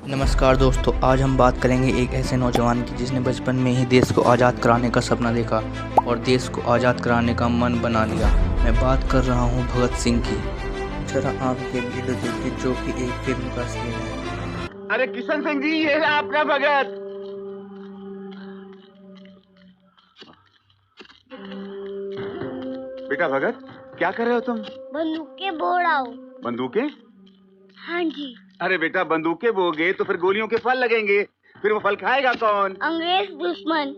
नमस्कार दोस्तों, आज हम बात करेंगे एक ऐसे नौजवान की जिसने बचपन में ही देश को आज़ाद कराने का सपना देखा और देश को आज़ाद कराने का मन बना लिया। मैं बात कर रहा हूँ भगत सिंह की। जरा आप ये वीडियो देखिए जो कि एक फिल्म का सीन है। अरे किशन सिंह जी, ये है आपका भगत। बेटा भगत, क्या कर रहे हो तुम? बंदूकें बो रहा हूँ। बंदूकें? हाँ जी। अरे बेटा, बंदूकें बोगे तो फिर गोलियों के फल लगेंगे, फिर वो फल खाएगा कौन? अंग्रेज दुश्मन।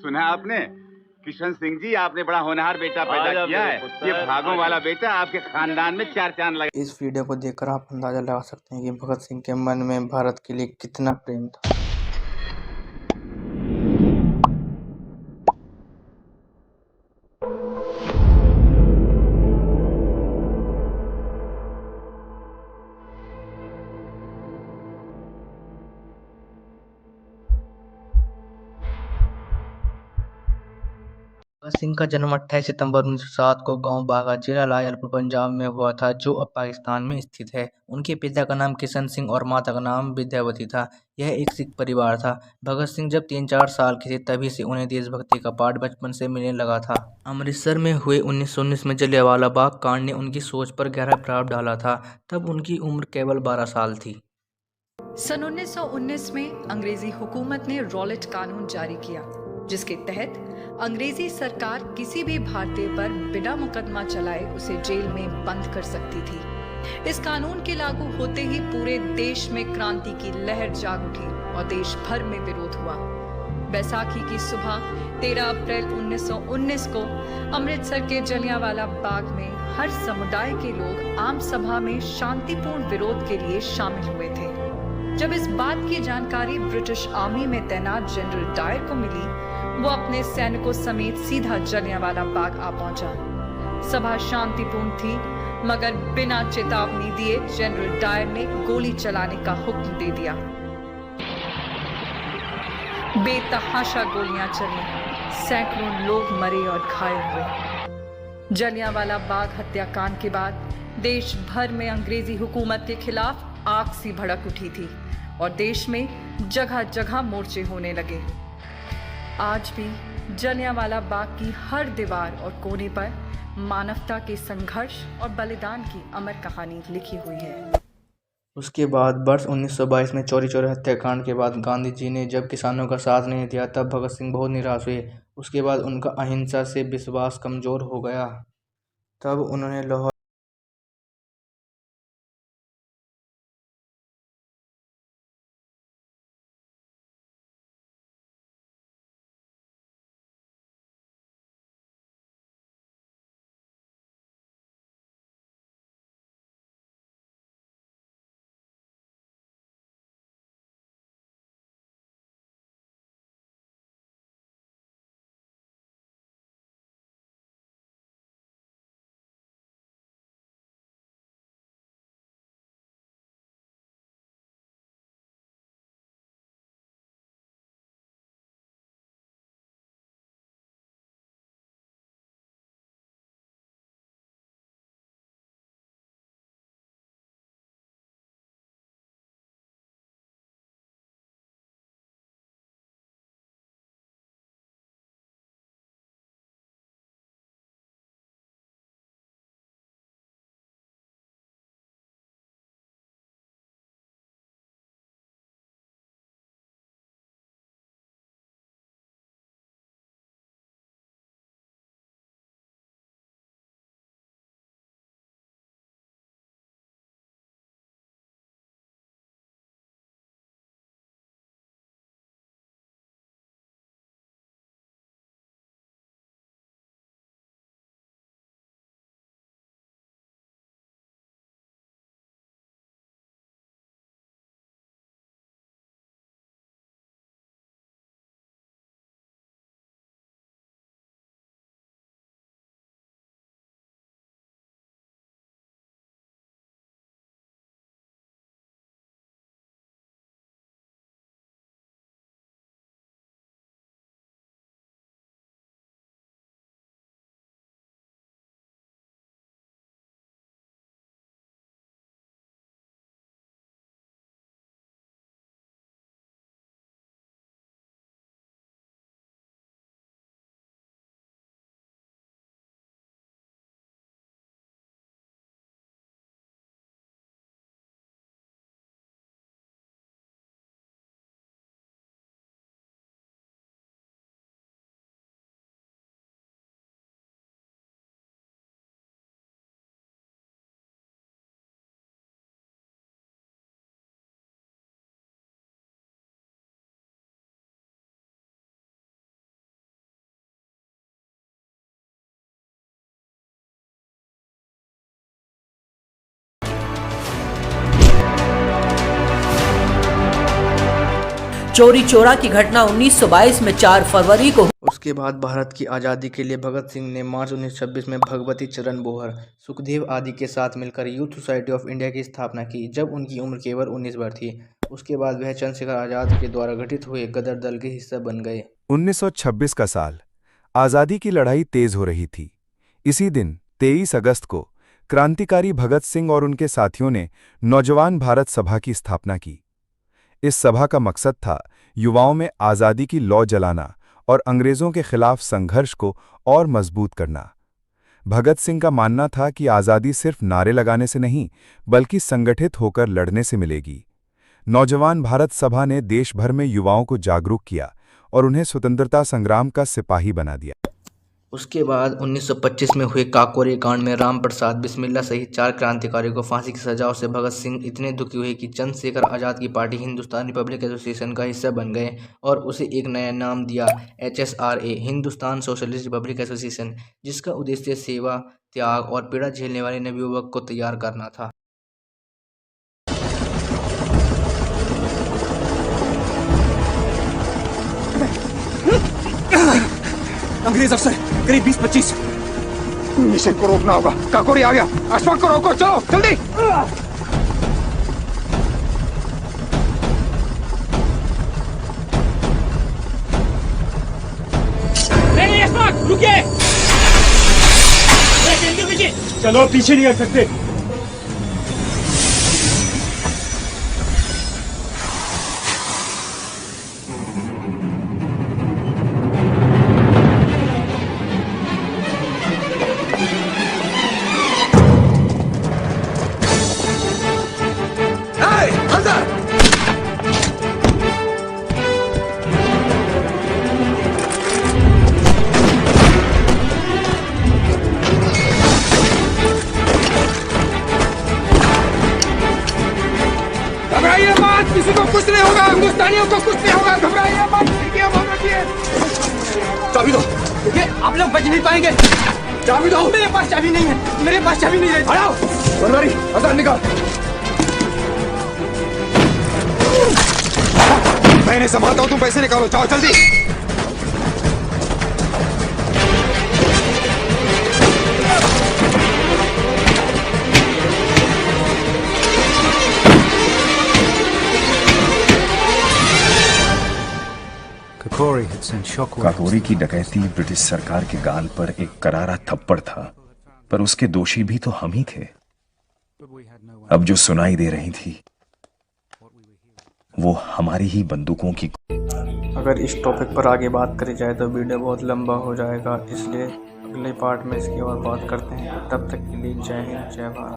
सुना आपने? किशन सिंह जी, आपने बड़ा होनहार बेटा पैदा किया है। ये भागों वाला बेटा आपके खानदान में चार चांद लगे। इस वीडियो को देखकर आप अंदाजा लगा सकते हैं कि भगत सिंह के मन में भारत के लिए कितना प्रेम था। भगत सिंह का जन्म 28 सितंबर 1907 को गांव बागा, जिला लायलपुर, पंजाब में हुआ था, जो अब पाकिस्तान में स्थित है। उनके पिता का नाम किशन सिंह और माता का नाम विद्यावती था। यह एक सिख परिवार था। भगत सिंह जब 3-4 साल के थे तभी से उन्हें देशभक्ति का पाठ बचपन से मिलने लगा था। अमृतसर में हुए 1919 में जलियांवाला बाग कांड ने उनकी सोच पर गहरा प्रभाव डाला था। तब उनकी उम्र केवल 12 साल थी। सन 1919 में अंग्रेजी हुकूमत ने रॉलेट कानून जारी किया, जिसके तहत अंग्रेजी सरकार किसी भी भारतीय पर बिना मुकदमा चलाए उसे जेल में बंद कर सकती थी। इस कानून के लागू होते ही पूरे देश में क्रांति की लहर जाग उठी और देश भर में विरोध हुआ। बैसाखी की सुबह 13 अप्रैल 1919 को अमृतसर के जलियांवाला बाग में हर समुदाय के लोग आम सभा में शांतिपूर्ण विरोध के लिए शामिल हुए थे। जब इस बात की जानकारी ब्रिटिश आर्मी में तैनात जनरल डायर को मिली, वो अपने सैनिकों समेत सीधा जलियांवाला बाग आ पहुंचा। सभा शांतिपूर्ण थी, मगर बिना चेतावनी दिए जनरल डायर ने गोली चलाने का हुक्म दे दिया। बेतहाशा गोलियां चली, सैकड़ों लोग मरे और घायल हुए। जलियांवाला बाग हत्याकांड के बाद देश भर में अंग्रेजी हुकूमत के खिलाफ आग सी भड़क उठी थी और देश में जगह जगह मोर्चे होने लगे। आज भी जलियांवाला बाग की हर दीवार और कोने पर मानवता के संघर्ष और बलिदान की अमर कहानी लिखी हुई है। उसके बाद वर्ष 1922 में चौरी चौरा हत्याकांड के बाद गांधी जी ने जब किसानों का साथ नहीं दिया, तब भगत सिंह बहुत निराश हुए। उसके बाद उनका अहिंसा से विश्वास कमजोर हो गया। तब उन्होंने लाहौर चोरी चोरा की घटना 1922 में 4 फरवरी को। उसके बाद भारत की आज़ादी के लिए भगत सिंह ने मार्च 1926 में भगवती चरण बोहर, सुखदेव आदि के साथ मिलकर यूथ सोसाइटी ऑफ इंडिया की स्थापना की जब उनकी उम्र केवल 19 वर्ष थी। उसके बाद वह चंद्रशेखर आज़ाद के द्वारा गठित हुए गदर दल के हिस्सा बन गए। 1926 का साल, आज़ादी की लड़ाई तेज हो रही थी। इसी दिन 23 अगस्त को क्रांतिकारी भगत सिंह और उनके साथियों ने नौजवान भारत सभा की स्थापना की। इस सभा का मकसद था युवाओं में आज़ादी की लौ जलाना और अंग्रेज़ों के खिलाफ संघर्ष को और मजबूत करना। भगत सिंह का मानना था कि आज़ादी सिर्फ नारे लगाने से नहीं, बल्कि संगठित होकर लड़ने से मिलेगी। नौजवान भारत सभा ने देश भर में युवाओं को जागरूक किया और उन्हें स्वतंत्रता संग्राम का सिपाही बना दिया। उसके बाद 1925 में हुए काकोरी कांड में राम प्रसाद बिस्मिल्ला सहित 4 क्रांतिकारियों को फांसी की सजाओं से भगत सिंह इतने दुखी हुए कि चंद्रशेखर आज़ाद की पार्टी हिंदुस्तान रिपब्लिक एसोसिएशन का हिस्सा बन गए और उसे एक नया नाम दिया, HSRA, Hindustan socialist Republic association, जिसका उद्देश्य सेवा, त्याग और पीड़ा झेलने वाले नवयुवक को तैयार करना था। अंग्रेज अफसर करीब 20-25। मिशन को रोकना होगा। काकोरी आ गया। अशफाक को रोको, चलो जल्दी। नहीं अशफाक, रुकिए। चलो पीछे नहीं हट सकते। घबराइए मत, किसी को कुछ नहीं होगा, हिंदुस्तानियों को कुछ नहीं होगा, घबराइए मत। चाबी दो। देखिए आप लोग बच नहीं पाएंगे। चाबी दो। मेरे पास चाबी नहीं है, मेरे पास चाबी नहीं है। हटाओ बनवारी, आजाद निकाल। मैंने संभालता हूँ, तुम पैसे निकालो, जाओ जल्दी। काकोरी की डकैती ब्रिटिश सरकार के गाल पर एक करारा थप्पड़ था, पर उसके दोषी भी तो हम ही थे। अब जो सुनाई दे रही थी वो हमारी ही बंदूकों की। अगर इस टॉपिक पर आगे बात करी जाए तो वीडियो बहुत लंबा हो जाएगा, इसलिए अगले पार्ट में इसकी और बात करते हैं। तब तक के लिए जय हिंद, जय भारत।